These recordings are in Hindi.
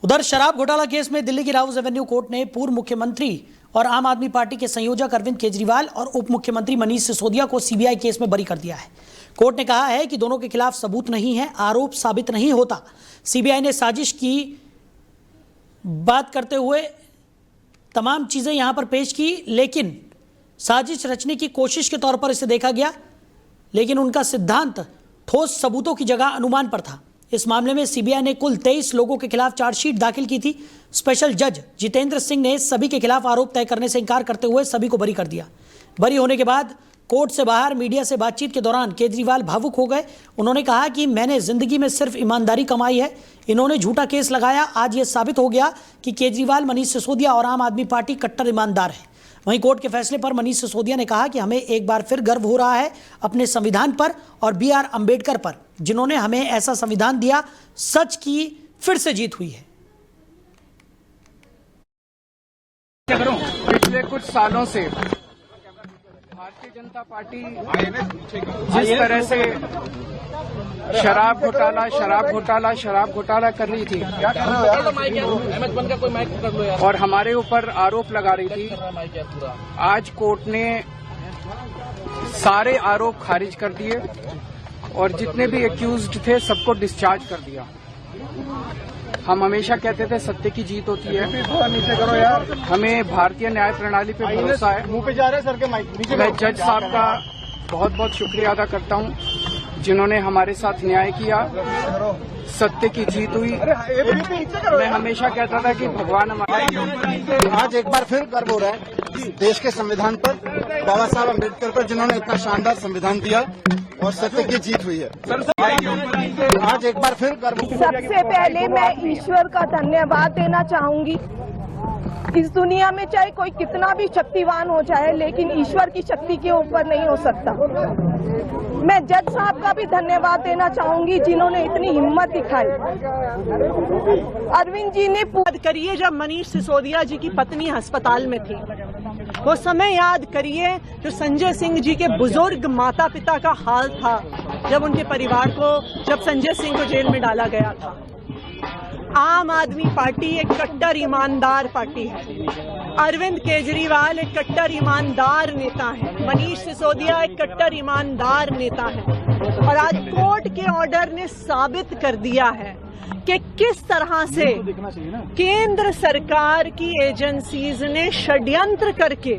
उधर शराब घोटाला केस में दिल्ली की राउज एवेन्यू कोर्ट ने पूर्व मुख्यमंत्री और आम आदमी पार्टी के संयोजक अरविंद केजरीवाल और उप मुख्यमंत्री मनीष सिसोदिया को सीबीआई केस में बरी कर दिया है। कोर्ट ने कहा है कि दोनों के खिलाफ सबूत नहीं है, आरोप साबित नहीं होता। सीबीआई ने साजिश की बात करते हुए तमाम चीजें यहां पर पेश की, लेकिन साजिश रचने की कोशिश के तौर पर इसे देखा गया, लेकिन उनका सिद्धांत ठोस सबूतों की जगह अनुमान पर था। इस मामले में सीबीआई ने कुल 23 लोगों के खिलाफ चार्जशीट दाखिल की थी। स्पेशल जज जितेंद्र सिंह ने सभी के खिलाफ आरोप तय करने से इनकार करते हुए सभी को बरी कर दिया। बरी होने के बाद कोर्ट से बाहर मीडिया से बातचीत के दौरान केजरीवाल भावुक हो गए। उन्होंने कहा कि मैंने जिंदगी में सिर्फ ईमानदारी कमाई है, इन्होंने झूठा केस लगाया। आज यह साबित हो गया कि केजरीवाल, मनीष सिसोदिया और आम आदमी पार्टी कट्टर ईमानदार है। वहीं कोर्ट के फैसले पर मनीष सिसोदिया ने कहा कि हमें एक बार फिर गर्व हो रहा है अपने संविधान पर और BR अंबेडकर पर, जिन्होंने हमें ऐसा संविधान दिया। सच की फिर से जीत हुई है। पिछले कुछ सालों से भारतीय जनता पार्टी जिस तरह से शराब घोटाला कर रही थी और हमारे ऊपर आरोप लगा रही थी, आज कोर्ट ने सारे आरोप खारिज कर दिए और जितने भी एक्यूज्ड थे सबको डिस्चार्ज कर दिया। हम हमेशा कहते थे सत्य की जीत होती है, हमें भारतीय न्याय प्रणाली पे भरोसा है। मैं जज साहब का बहुत बहुत शुक्रिया अदा करता हूं जिन्होंने हमारे साथ न्याय किया, सत्य की जीत हुई। मैं हमेशा कहता था कि भगवान हमारे। आज एक बार फिर गर्व हो रहा है देश के संविधान पर, बाबा साहब अम्बेडकर पर, जिन्होंने इतना शानदार संविधान दिया और सत्य की जीत हुई है। आज एक बार फिर गर्व। सबसे पहले मैं ईश्वर का धन्यवाद देना चाहूंगी। इस दुनिया में चाहे कोई कितना भी शक्तिवान हो जाए, लेकिन ईश्वर की शक्ति के ऊपर नहीं हो सकता। मैं जज साहब का भी धन्यवाद देना चाहूंगी जिन्होंने इतनी हिम्मत दिखाई। अरविंद जी ने याद करिए जब मनीष सिसोदिया जी की पत्नी अस्पताल में थी, वो समय याद करिए जो संजय सिंह जी के बुजुर्ग माता पिता का हाल था जब उनके परिवार को, जब संजय सिंह को जेल में डाला गया था। आम आदमी पार्टी एक कट्टर ईमानदार पार्टी है। अरविंद केजरीवाल एक कट्टर ईमानदार नेता है। मनीष सिसोदिया एक कट्टर ईमानदार नेता है। और आज कोर्ट के ऑर्डर ने साबित कर दिया है कि किस तरह से केंद्र सरकार की एजेंसीज ने षड्यंत्र करके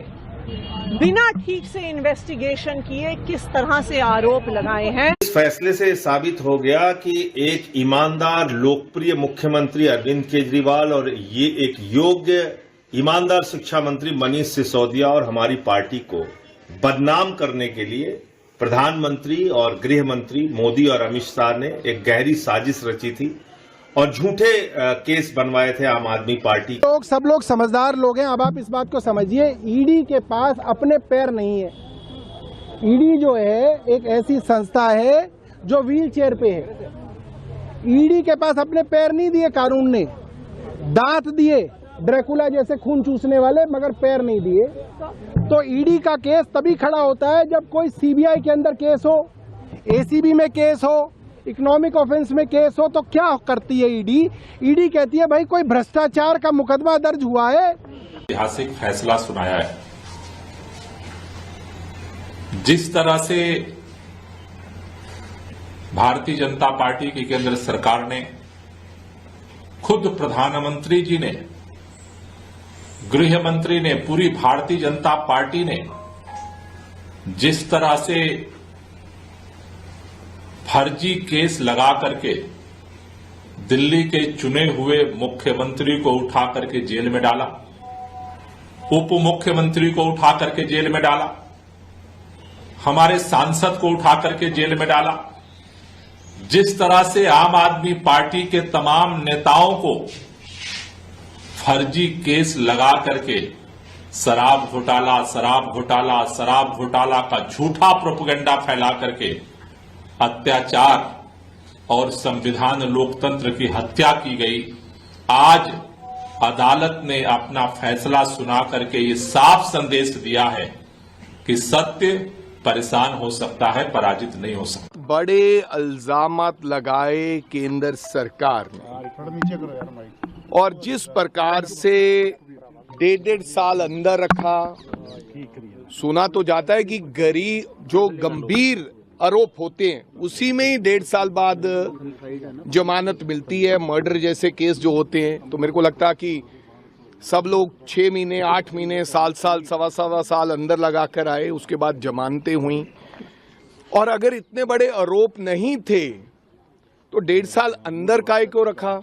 बिना ठीक से इन्वेस्टिगेशन किए किस तरह से आरोप लगाए हैं। इस फैसले से साबित हो गया कि एक ईमानदार लोकप्रिय मुख्यमंत्री अरविंद केजरीवाल और ये एक योग्य ईमानदार शिक्षा मंत्री मनीष सिसोदिया और हमारी पार्टी को बदनाम करने के लिए प्रधानमंत्री और गृह मंत्री मोदी और अमित शाह ने एक गहरी साजिश रची थी और झूठे केस बनवाए थे आम आदमी पार्टी। सब लोग समझदार लोग हैं। अब आप इस बात को समझिए, ईडी के पास अपने पैर नहीं है। ईडी जो है एक ऐसी संस्था है जो व्हील चेयर पे है। ईडी के पास अपने पैर नहीं दिए कानून ने, दांत दिए ड्रैकुला जैसे खून चूसने वाले, मगर पैर नहीं दिए। तो ईडी का केस तभी खड़ा होता है जब कोई सीबीआई के अंदर केस हो, एसीबी में केस हो, इकोनॉमिक ऑफेंस में केस हो। तो क्या करती है ईडी? ईडी कहती है भाई कोई भ्रष्टाचार का मुकदमा दर्ज हुआ है। ऐतिहासिक फैसला सुनाया है। जिस तरह से भारतीय जनता पार्टी की केंद्र सरकार ने, खुद प्रधानमंत्री जी ने, गृह मंत्री ने, पूरी भारतीय जनता पार्टी ने जिस तरह से फर्जी केस लगा करके दिल्ली के चुने हुए मुख्यमंत्री को उठा करके जेल में डाला, उप मुख्यमंत्री को उठा करके जेल में डाला, हमारे सांसद को उठा करके जेल में डाला, जिस तरह से आम आदमी पार्टी के तमाम नेताओं को फर्जी केस लगा करके शराब घोटाला का झूठा प्रोपेगेंडा फैला करके अत्याचार और संविधान लोकतंत्र की हत्या की गई। आज अदालत ने अपना फैसला सुना करके ये साफ संदेश दिया है कि सत्य परेशान हो सकता है, पराजित नहीं हो सकता। बड़े इल्जामात लगाए केंद्र सरकार ने और जिस प्रकार से 1.5 साल अंदर रखा, सुना तो जाता है कि गरीब जो गंभीर आरोप होते हैं उसी में ही 1.5 साल बाद जमानत मिलती है। मर्डर जैसे केस जो होते हैं, तो मेरे को लगता है कि सब लोग 6 महीने, 8 महीने, साल, सवा साल अंदर लगा कर आए, उसके बाद जमानतें हुई। और अगर इतने बड़े आरोप नहीं थे तो 1.5 साल अंदर काहे को रखा?